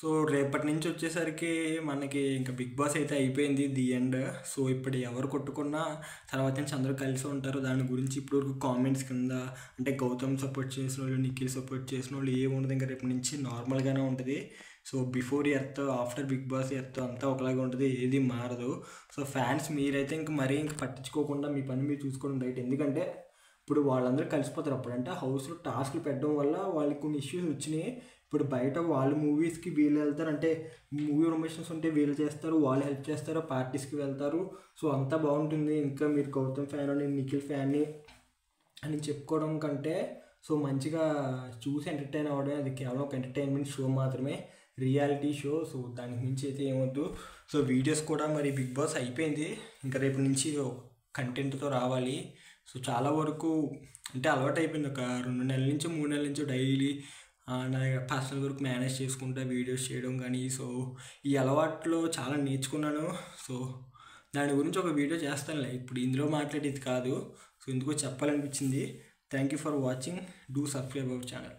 So రేపటి నుంచి వచ్చేసరికి మనకి ఇంకా బిగ్ బాస్ అయితే అయిపోయింది ది ఎండ్. సో ఇప్పుడు ఎవరు కొట్టుకున్నా తర్వాత నుంచి అందరూ కలిసి ఉంటారు. దాని గురించి ఇప్పటివరకు కామెంట్స్ కింద అంటే గౌతమ్ సపోర్ట్ చేసిన వాళ్ళు, నిఖిల్ సపోర్ట్ చేసిన వాళ్ళు ఏముండదు. ఇంకా రేపటి నుంచి నార్మల్గానే ఉంటుంది. So before earth, after Bigg Boss earth అంతా ఒకలాగా ఉంటుంది, ఏది మారదు. సో ఫ్యాన్స్ మీరైతే ఇంక మరీ ఇంక పట్టించుకోకుండా మీ పని మీరు చూసుకోవడం రైట్. ఎందుకంటే ఇప్పుడు వాళ్ళందరూ కలిసిపోతారు. అప్పుడంటే హౌస్లో టాస్క్లు పెట్టడం వల్ల వాళ్ళకి కొన్ని ఇష్యూస్ వచ్చినాయి. ఇప్పుడు బయట వాళ్ళు మూవీస్కి వీళ్ళు వెళ్తారు, అంటే మూవీ ప్రమోషన్స్ ఉంటే వీళ్ళు చేస్తారు, వాళ్ళు హెల్ప్ చేస్తారు, పార్టీస్కి వెళ్తారు. సో అంతా బాగుంటుంది. ఇంకా మీరు గౌతమ్ ఫ్యాన్ అని, నిఖిల్ ఫ్యాన్ని అని చెప్పుకోవడం కంటే సో మంచిగా చూసి ఎంటర్టైన్ అవ్వడం, అది కేవలం ఒక ఎంటర్టైన్మెంట్ షో మాత్రమే, రియాలిటీ షో. సో దానికి మించి అయితే ఏమొద్దు. సో వీడియోస్ కూడా మరి బిగ్ బాస్ అయిపోయింది, ఇంకా రేపు నుంచి కంటెంట్తో రావాలి. సో చాలా వరకు అంటే అలవాటు అయిపోయింది. ఒక 2 నెలల నుంచి 3 నెలల నుంచి డైలీ నా పర్సనల్ వర్క్ మేనేజ్ చేసుకుంటా వీడియోస్ చేయడం కానీ. సో ఈ అలవాట్లో చాలా నేర్చుకున్నాను. సో దాని గురించి ఒక వీడియో చేస్తానులే, ఇప్పుడు ఇందులో మాట్లాడేది కాదు. సో ఎందుకో చెప్పాలనిపించింది. Thank you for watching. Do subscribe our channel.